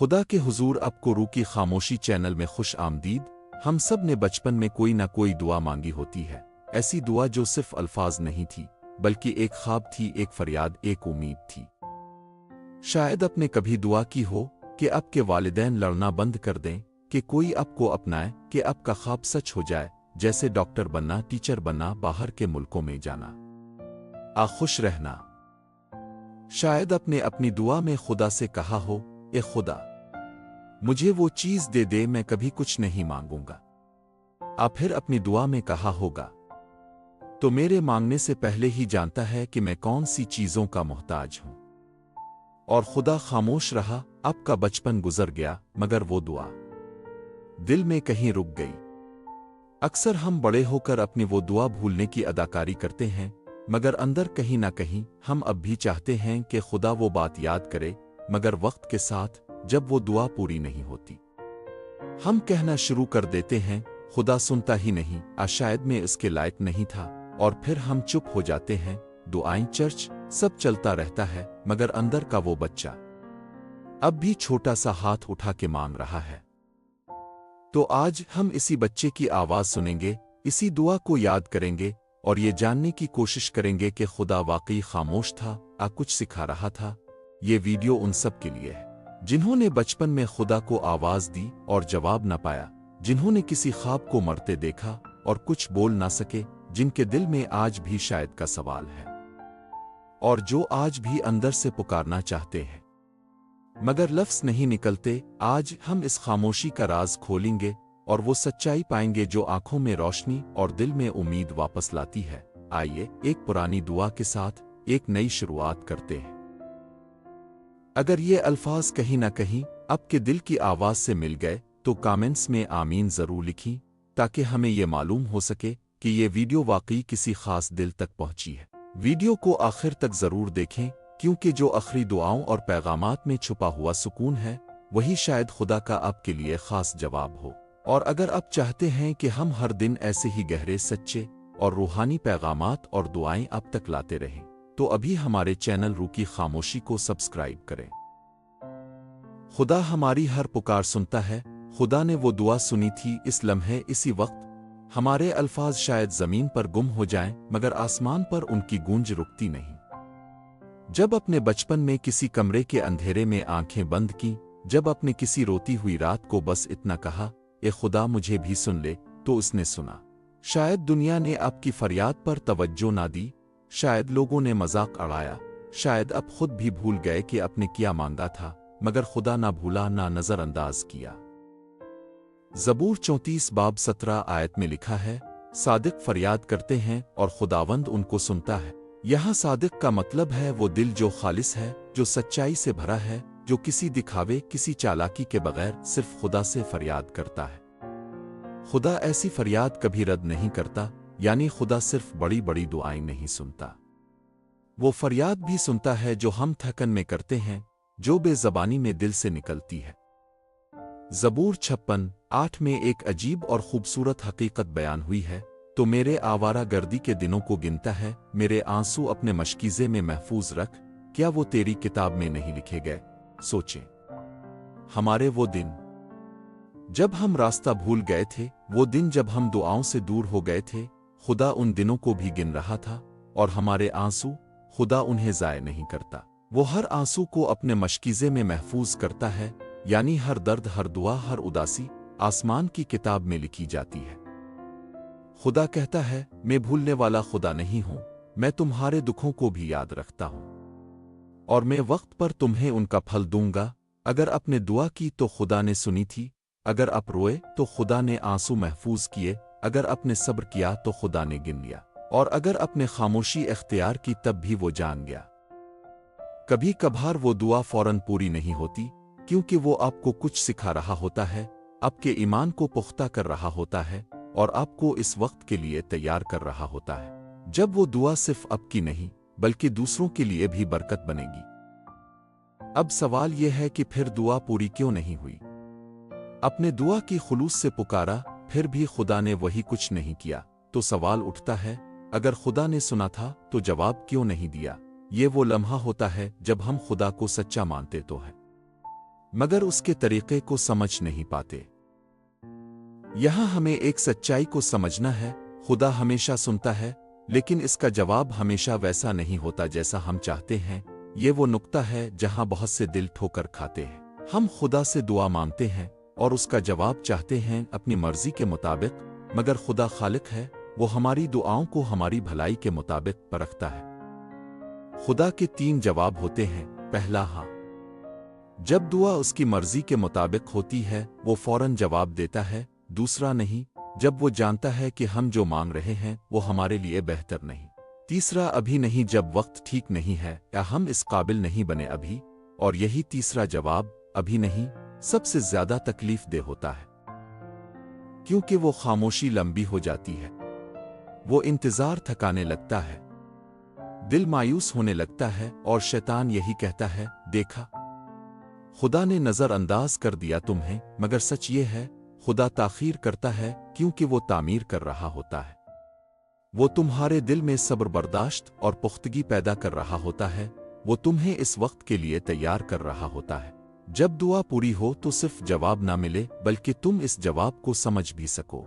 खुदा के हुजूर आपको रूह की खामोशी चैनल में खुश आमदीद। हम सब ने बचपन में कोई ना कोई दुआ मांगी होती है, ऐसी दुआ जो सिर्फ अल्फाज नहीं थी बल्कि एक ख्वाब थी, एक फरियाद, एक उम्मीद थी। शायद आपने कभी दुआ की हो कि आपके वालिदैन लड़ना बंद कर दें, कि कोई आपको अपनाए, कि आपका ख्वाब सच हो जाए, जैसे डॉक्टर बनना, टीचर बनना, बाहर के मुल्कों में जाना, खुश रहना। शायद आपने अपनी दुआ में खुदा से कहा हो, ए खुदा, मुझे वो चीज दे दे, मैं कभी कुछ नहीं मांगूंगा। आप फिर अपनी दुआ में कहा होगा, तो मेरे मांगने से पहले ही जानता है कि मैं कौन सी चीजों का मोहताज हूं। और खुदा खामोश रहा, आपका बचपन गुजर गया, मगर वो दुआ दिल में कहीं रुक गई। अक्सर हम बड़े होकर अपनी वो दुआ भूलने की अदाकारी करते हैं, मगर अंदर कहीं ना कहीं हम अब भी चाहते हैं कि खुदा वो बात याद करे, मगर वक्त के साथ जब वो दुआ पूरी नहीं होती, हम कहना शुरू कर देते हैं, खुदा सुनता ही नहीं, शायद मैं इसके लायक नहीं था, और फिर हम चुप हो जाते हैं। दुआएं, चर्च, सब चलता रहता है, मगर अंदर का वो बच्चा अब भी छोटा सा हाथ उठा के मांग रहा है। तो आज हम इसी बच्चे की आवाज सुनेंगे, इसी दुआ को याद करेंगे और ये जानने की कोशिश करेंगे कि खुदा वाकई खामोश था, कुछ सिखा रहा था। ये वीडियो उन सब के लिए है जिन्होंने बचपन में खुदा को आवाज दी और जवाब न पाया, जिन्होंने किसी ख्वाब को मरते देखा और कुछ बोल ना सके, जिनके दिल में आज भी शायद का सवाल है, और जो आज भी अंदर से पुकारना चाहते हैं मगर लफ्ज नहीं निकलते। आज हम इस खामोशी का राज खोलेंगे और वो सच्चाई पाएंगे जो आंखों में रोशनी और दिल में उम्मीद वापस लाती है। आइए एक पुरानी दुआ के साथ एक नई शुरुआत करते हैं। अगर ये अल्फाज कहीं ना कहीं आपके दिल की आवाज से मिल गए तो कमेंट्स में आमीन जरूर लिखी, ताकि हमें ये मालूम हो सके कि ये वीडियो वाकई किसी खास दिल तक पहुंची है। वीडियो को आखिर तक जरूर देखें, क्योंकि जो आखिरी दुआओं और पैगामात में छुपा हुआ सुकून है, वही शायद खुदा का आपके लिए खास जवाब हो। और अगर आप चाहते हैं कि हम हर दिन ऐसे ही गहरे, सच्चे और रूहानी पैगामात और दुआएं आप तक लाते रहें, तो अभी हमारे चैनल रूह की खामोशी को सब्सक्राइब करें। खुदा हमारी हर पुकार सुनता है। खुदा ने वो दुआ सुनी थी इस लम्हे, इसी वक्त। हमारे अल्फाज शायद जमीन पर गुम हो जाएं, मगर आसमान पर उनकी गूंज रुकती नहीं। जब अपने बचपन में किसी कमरे के अंधेरे में आंखें बंद की, जब अपने किसी रोती हुई रात को बस इतना कहा, ए खुदा मुझे भी सुन ले, तो उसने सुना। शायद दुनिया ने आपकी फरियाद पर तवज्जो ना दी, शायद लोगों ने मजाक उड़ाया, शायद आप खुद भी भूल गए कि आपने क्या मांगा था, मगर खुदा ना भूला, ना नजरअंदाज किया। ज़बूर 34 बाब 17 आयत में लिखा है, सादिक फरियाद करते हैं और खुदावंद उनको सुनता है। यहाँ सादिक का मतलब है वो दिल जो खालिस है, जो सच्चाई से भरा है, जो किसी दिखावे, किसी चालाकी के बगैर सिर्फ खुदा से फरियाद करता है। खुदा ऐसी फरियाद कभी रद्द नहीं करता, यानी खुदा सिर्फ बड़ी बड़ी दुआएं नहीं सुनता, वो फरियाद भी सुनता है जो हम थकन में करते हैं, जो बेज़बानी में दिल से निकलती है। ज़बूर 56:8 में एक अजीब और खूबसूरत हकीकत बयान हुई है, तो मेरे आवारा गर्दी के दिनों को गिनता है, मेरे आंसू अपने मशकीज़े में महफूज रख, क्या वो तेरी किताब में नहीं लिखे गए। सोचें, हमारे वो दिन जब हम रास्ता भूल गए थे, वो दिन जब हम दुआओं से दूर हो गए थे, खुदा उन दिनों को भी गिन रहा था। और हमारे आंसू, खुदा उन्हें ज़ाय नहीं करता, वो हर आंसू को अपने मशकीज़े में महफूज करता है, यानी हर दर्द, हर दुआ, हर उदासी आसमान की किताब में लिखी जाती है। खुदा कहता है, मैं भूलने वाला खुदा नहीं हूं, मैं तुम्हारे दुखों को भी याद रखता हूं, और मैं वक्त पर तुम्हें उनका फल दूंगा। अगर आपने दुआ की तो खुदा ने सुनी थी, अगर आप रोए तो खुदा ने आंसू महफूज किए, अगर आपने सब्र किया तो खुदा ने गिन लिया, और अगर आपने खामोशी इख्तियार की तब भी वो जान गया। कभी कभार वो दुआ फौरन पूरी नहीं होती, क्योंकि वो आपको कुछ सिखा रहा होता है, आपके ईमान को पुख्ता कर रहा होता है, और आपको इस वक्त के लिए तैयार कर रहा होता है जब वो दुआ सिर्फ आपकी नहीं बल्कि दूसरों के लिए भी बरकत बनेगी। अब सवाल यह है कि फिर दुआ पूरी क्यों नहीं हुई? अपने दुआ की खुलूस से पुकारा, फिर भी खुदा ने वही कुछ नहीं किया, तो सवाल उठता है, अगर खुदा ने सुना था तो जवाब क्यों नहीं दिया? ये वो लम्हा होता है जब हम खुदा को सच्चा मानते तो है, मगर उसके तरीके को समझ नहीं पाते। यहां हमें एक सच्चाई को समझना है, खुदा हमेशा सुनता है, लेकिन इसका जवाब हमेशा वैसा नहीं होता जैसा हम चाहते हैं। ये वो नुक्ता है जहां बहुत से दिल ठोकर खाते हैं। हम खुदा से दुआ मांगते हैं और उसका जवाब चाहते हैं अपनी मर्जी के मुताबिक, मगर खुदा खालिक है, वो हमारी दुआओं को हमारी भलाई के मुताबिक परखता है। खुदा के 3 जवाब होते हैं। पहला, हाँ। जब दुआ उसकी मर्जी के मुताबिक होती है वो फौरन जवाब देता है। दूसरा, नहीं, जब वो जानता है कि हम जो मांग रहे हैं वो हमारे लिए बेहतर नहीं। तीसरा, अभी नहीं, जब वक्त ठीक नहीं है या हम इस काबिल नहीं बने अभी। और यही तीसरा जवाब, अभी नहीं, सबसे ज्यादा तकलीफ दे होता है, क्योंकि वो खामोशी लंबी हो जाती है, वो इंतजार थकाने लगता है, दिल मायूस होने लगता है और शैतान यही कहता है, देखा, खुदा ने नजरअंदाज कर दिया तुम्हें। मगर सच ये है, खुदा ताखीर करता है क्योंकि वो तामीर कर रहा होता है। वो तुम्हारे दिल में सब्र बर्दाश्त और पुख्तगी पैदा कर रहा होता है। वो तुम्हें इस वक्त के लिए तैयार कर रहा होता है जब दुआ पूरी हो तो सिर्फ जवाब ना मिले बल्कि तुम इस जवाब को समझ भी सको।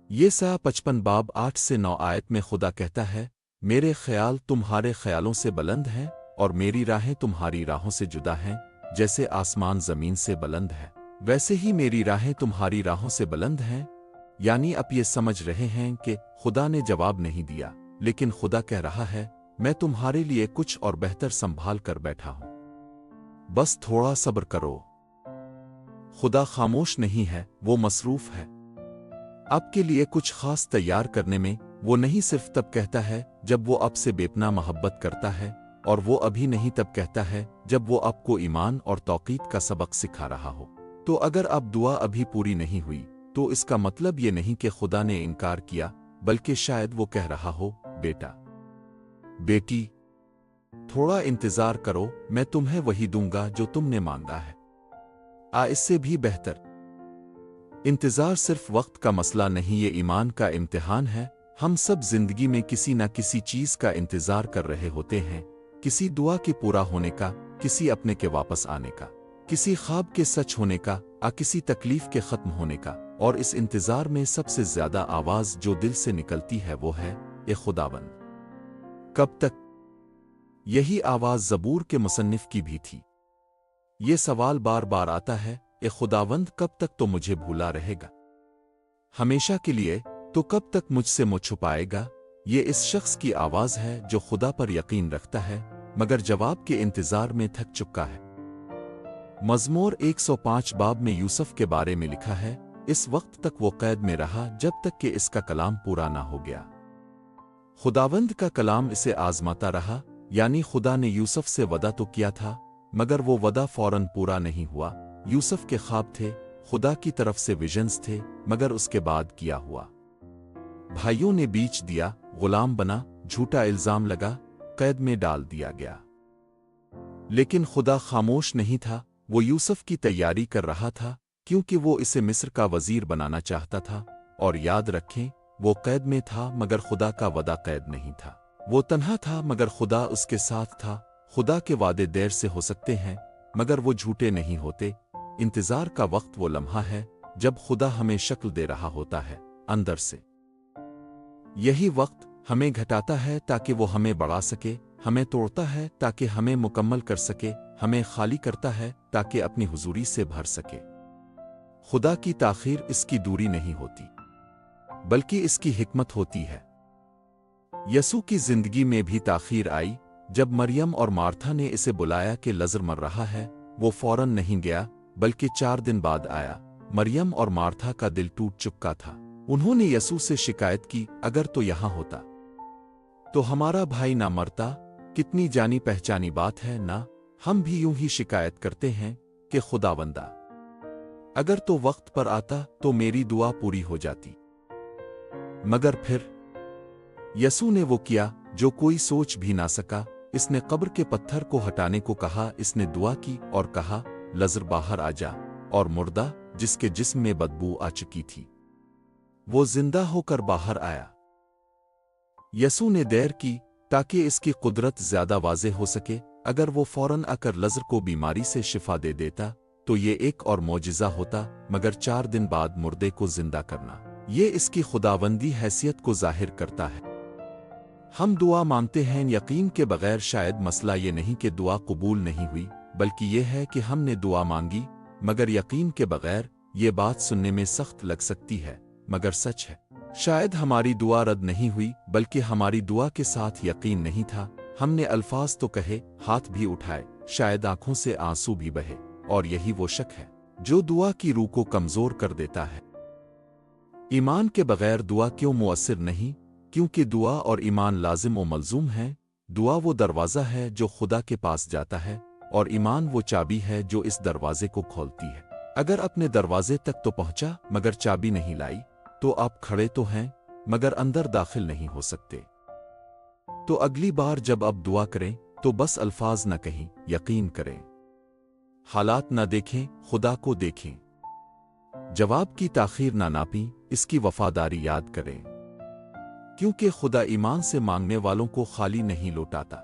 येसाया 55 बाब 8 से 9 आयत में खुदा कहता है, मेरे ख्याल तुम्हारे ख्यालों से बुलंद हैं और मेरी राहें तुम्हारी राहों से जुदा हैं। जैसे आसमान जमीन से बुलंद है वैसे ही मेरी राहें तुम्हारी राहों से बुलंद हैं। यानी अब ये समझ रहे हैं कि खुदा ने जवाब नहीं दिया, लेकिन खुदा कह रहा है, मैं तुम्हारे लिए कुछ और बेहतर संभाल कर बैठा हूं, बस थोड़ा सब्र करो। खुदा खामोश नहीं है, वो मसरूफ है। आपके लिए कुछ खास तैयार करने में वो नहीं सिर्फ तब कहता है जब वो आपसे बेपनाह मोहब्बत करता है, और वो अभी नहीं तब कहता है जब वो आपको ईमान और तौकीद का सबक सिखा रहा हो। तो अगर अब दुआ अभी पूरी नहीं हुई तो इसका मतलब ये नहीं कि खुदा ने इनकार किया, बल्कि शायद वो कह रहा हो, बेटा, बेटी, थोड़ा इंतजार करो, मैं तुम्हें वही दूंगा जो तुमने मांगा है, इससे भी बेहतर। इंतजार सिर्फ वक्त का मसला नहीं, ये ईमान का इम्तिहान है। हम सब जिंदगी में किसी न किसी चीज का इंतजार कर रहे होते हैं, किसी दुआ के पूरा होने का, किसी अपने के वापस आने का, किसी ख्वाब के सच होने का, किसी तकलीफ के खत्म होने का। और इस इंतजार में सबसे ज्यादा आवाज जो दिल से निकलती है वो है, ए खुदावंद, कब तक? यही आवाज ज़बूर के मुसन्निफ की भी थी। ये सवाल बार बार आता है, ए खुदावंद, कब तक तो मुझे भूला रहेगा? हमेशा के लिए तो कब तक मुझसे मुँह छुपाएगा? ये इस शख्स की आवाज है जो खुदा पर यकीन रखता है मगर जवाब के इंतजार में थक चुका है। मज़मूर 105 बाब में यूसुफ के बारे में लिखा है, इस वक्त तक वो कैद में रहा जब तक कि इसका कलाम पूरा ना हो गया। खुदावंद का कलाम इसे आजमाता रहा, यानी खुदा ने यूसुफ से वदा तो किया था मगर वो वदा फौरन पूरा नहीं हुआ। यूसुफ के ख्वाब थे, खुदा की तरफ से विजन्स थे, मगर उसके बाद किया हुआ। भाइयों ने बीच दिया, गुलाम बना, झूठा इल्जाम लगा, कैद में डाल दिया गया। लेकिन खुदा खामोश नहीं था, वो यूसुफ की तैयारी कर रहा था क्योंकि वो इसे मिस्र का वजीर बनाना चाहता था। और याद रखें, वो कैद में था मगर खुदा का वदा कैद नहीं था। वो तन्हा था मगर खुदा उसके साथ था। खुदा के वादे देर से हो सकते हैं मगर वो झूठे नहीं होते। इंतजार का वक्त वो लम्हा है जब खुदा हमें शक्ल दे रहा होता है अंदर से। यही वक्त हमें घटाता है ताकि वो हमें बढ़ा सके, हमें तोड़ता है ताकि हमें मुकम्मल कर सके, हमें खाली करता है ताकि अपनी हुजूरी से भर सके। खुदा की ताखीर इसकी दूरी नहीं होती बल्कि इसकी हिकमत होती है। यसू की जिंदगी में भी ताखीर आई। जब मरियम और मार्था ने इसे बुलाया कि लज़र मर रहा है, वो फौरन नहीं गया बल्कि 4 दिन बाद आया। मरियम और मार्था का दिल टूट चुका था। उन्होंने यसू से शिकायत की, अगर तो यहां होता तो हमारा भाई ना मरता। कितनी जानी पहचानी बात है ना। हम भी यूं ही शिकायत करते हैं कि खुदावंदा, अगर तो वक्त पर आता तो मेरी दुआ पूरी हो जाती। मगर फिर यसू ने वो किया जो कोई सोच भी ना सका। इसने कब्र के पत्थर को हटाने को कहा। इसने दुआ की और कहा, लज़र बाहर आ जा। और मुर्दा जिसके जिस्म में बदबू आ चुकी थी वो जिंदा होकर बाहर आया। यसू ने देर की ताकि इसकी कुदरत ज्यादा वाज़े हो सके। اگر وہ فوراً آکر لزر کو بیماری سے شفا دے دیتا تو یہ ایک اور معجزہ ہوتا، مگر 4 دن بعد مردے کو زندہ کرنا، یہ اس کی خداوندی حیثیت کو ظاہر کرتا ہے۔ ہم دعا مانگتے ہیں یقین کے بغیر، شاید مسئلہ یہ نہیں کہ دعا قبول نہیں ہوئی، بلکہ یہ ہے کہ ہم نے دعا مانگی مگر یقین کے بغیر۔ یہ بات سننے میں سخت لگ سکتی ہے مگر سچ ہے۔ شاید ہماری دعا رد نہیں ہوئی بلکہ ہماری دعا کے ساتھ یقین نہیں تھا۔ ہم نے الفاظ تو کہے، ہاتھ بھی اٹھائے، شاید آنکھوں سے آنسو بھی بہے، اور یہی وہ شک ہے جو دعا کی روح کو کمزور کر دیتا ہے۔ ایمان کے بغیر دعا کیوں مؤثر نہیں؟ کیونکہ دعا اور ایمان لازم و ملزوم ہیں۔ دعا وہ دروازہ ہے جو خدا کے پاس جاتا ہے، اور ایمان وہ چابی ہے جو اس دروازے کو کھولتی ہے۔ اگر اپنے دروازے تک تو پہنچا مگر چابی نہیں لائی تو آپ کھڑے تو ہیں مگر اندر داخل نہیں ہو سکتے۔ تو اگلی بار جب آپ دعا کریں تو بس الفاظ نہ کہیں، یقین کریں۔ حالات نہ دیکھیں، خدا کو دیکھیں۔ جواب کی تاخیر نہ ناپیں، اس کی وفاداری یاد کریں، کیونکہ خدا ایمان سے مانگنے والوں کو خالی نہیں لوٹاتا۔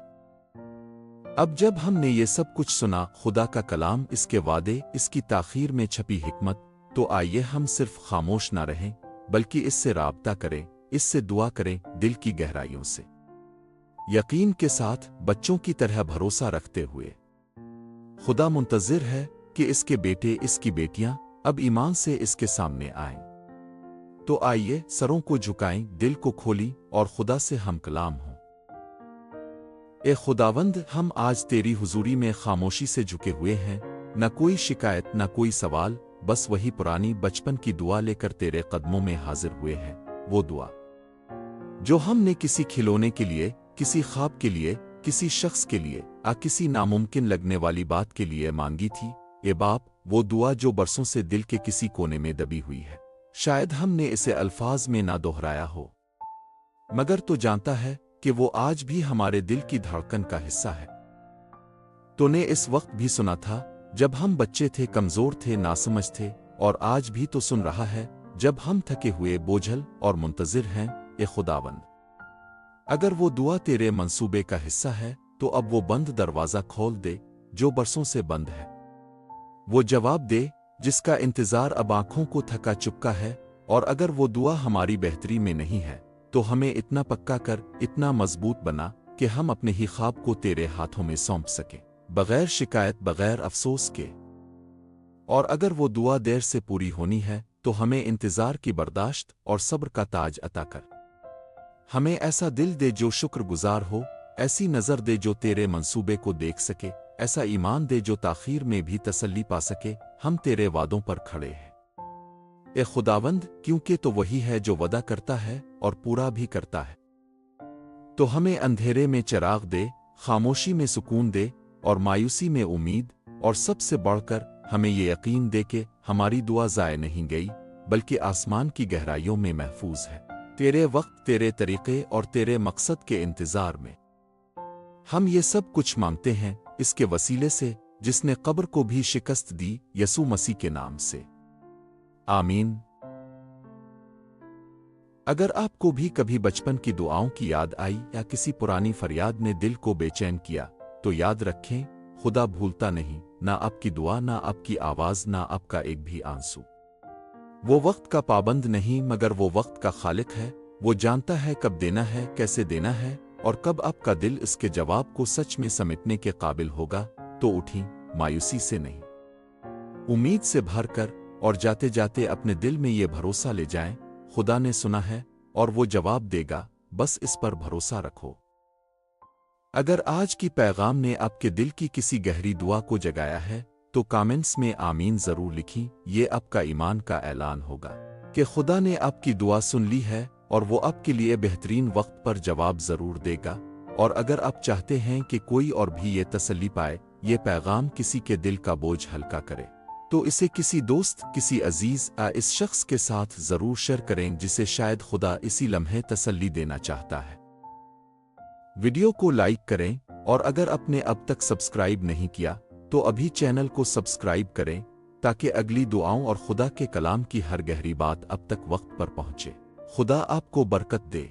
اب جب ہم نے یہ سب کچھ سنا، خدا کا کلام، اس کے وعدے، اس کی تاخیر میں چھپی حکمت، تو آئیے ہم صرف خاموش نہ رہیں بلکہ اس سے رابطہ کریں، اس سے دعا کریں دل کی گہرائیوں سے، یقین کے ساتھ، بچوں کی طرح بھروسہ رکھتے ہوئے۔ خدا منتظر ہے کہ اس کے بیٹے، اس کی بیٹیاں اب ایمان سے اس کے سامنے آئیں۔ تو آئیے سروں کو جھکائیں، دل کو کھولیں اور خدا سے ہم کلام ہوں۔ اے خداوند، ہم آج تیری حضوری میں خاموشی سے جھکے ہوئے ہیں، نہ کوئی شکایت، نہ کوئی سوال، بس وہی پرانی بچپن کی دعا لے کر تیرے قدموں میں حاضر ہوئے ہیں۔ وہ دعا جو ہم نے کسی کھلونے کے لیے، کسی خواب کے لیے، کسی شخص کے لیے، کسی ناممکن لگنے والی بات کے لیے مانگی تھی۔ اے باپ، وہ دعا جو برسوں سے دل کے کسی کونے میں دبی ہوئی ہے، شاید ہم نے اسے الفاظ میں نہ دہرایا ہو، مگر تو جانتا ہے کہ وہ آج بھی ہمارے دل کی دھڑکن کا حصہ ہے۔ تو نے اس وقت بھی سنا تھا جب ہم بچے تھے، کمزور تھے، ناسمجھ تھے، اور آج بھی تو سن رہا ہے جب ہم تھکے ہوئے، بوجھل اور منتظر ہیں۔ اے خداوند، اگر وہ دعا تیرے منصوبے کا حصہ ہے تو اب وہ بند دروازہ کھول دے جو برسوں سے بند ہے۔ وہ جواب دے جس کا انتظار اب آنکھوں کو تھکا چپکا ہے، اور اگر وہ دعا ہماری بہتری میں نہیں ہے تو ہمیں اتنا پکا کر، اتنا مضبوط بنا کہ ہم اپنے ہی خواب کو تیرے ہاتھوں میں سونپ سکیں، بغیر شکایت، بغیر افسوس کے۔ اور اگر وہ دعا دیر سے پوری ہونی ہے تو ہمیں انتظار کی برداشت اور صبر کا تاج عطا کر۔ ہمیں ایسا دل دے جو شکر گزار ہو، ایسی نظر دے جو تیرے منصوبے کو دیکھ سکے، ایسا ایمان دے جو تاخیر میں بھی تسلی پا سکے۔ ہم تیرے وعدوں پر کھڑے ہیں اے خداوند، کیونکہ تو وہی ہے جو وعدہ کرتا ہے اور پورا بھی کرتا ہے۔ تو ہمیں اندھیرے میں چراغ دے، خاموشی میں سکون دے، اور مایوسی میں امید، اور سب سے بڑھ کر ہمیں یہ یقین دے کہ ہماری دعا ضائع نہیں گئی بلکہ آسمان کی گہرائیوں میں محفوظ ہے، تیرے وقت، تیرے طریقے اور تیرے مقصد کے انتظار میں۔ ہم یہ سب کچھ مانگتے ہیں اس کے وسیلے سے جس نے قبر کو بھی شکست دی، یسوع مسیح کے نام سے، آمین۔ اگر آپ کو بھی کبھی بچپن کی دعاؤں کی یاد آئی یا کسی پرانی فریاد نے دل کو بے چین کیا تو یاد رکھیں، خدا بھولتا نہیں، نہ آپ کی دعا، نہ آپ کی آواز، نہ آپ کا ایک بھی آنسو۔ وہ وقت کا پابند نہیں مگر وہ وقت کا خالق ہے۔ وہ جانتا ہے کب دینا ہے، کیسے دینا ہے، اور کب آپ کا دل اس کے جواب کو سچ میں سمیٹنے کے قابل ہوگا۔ تو اٹھیں، مایوسی سے نہیں، امید سے بھر کر، اور جاتے جاتے اپنے دل میں یہ بھروسہ لے جائیں، خدا نے سنا ہے اور وہ جواب دے گا، بس اس پر بھروسہ رکھو۔ اگر آج کی پیغام نے آپ کے دل کی کسی گہری دعا کو جگایا ہے تو کامنٹس میں آمین ضرور لکھیں۔ یہ آپ کا ایمان کا اعلان ہوگا کہ خدا نے آپ کی دعا سن لی ہے اور وہ آپ کے لیے بہترین وقت پر جواب ضرور دے گا۔ اور اگر آپ چاہتے ہیں کہ کوئی اور بھی یہ تسلی پائے، یہ پیغام کسی کے دل کا بوجھ ہلکا کرے، تو اسے کسی دوست، کسی عزیز اس شخص کے ساتھ ضرور شیئر کریں جسے شاید خدا اسی لمحے تسلی دینا چاہتا ہے۔ ویڈیو کو لائک کریں، اور اگر آپ نے اب تک سبسکرائب نہیں کیا تو ابھی چینل کو سبسکرائب کریں تاکہ اگلی دعاؤں اور خدا کے کلام کی ہر گہری بات اب تک وقت پر پہنچے۔ خدا آپ کو برکت دے۔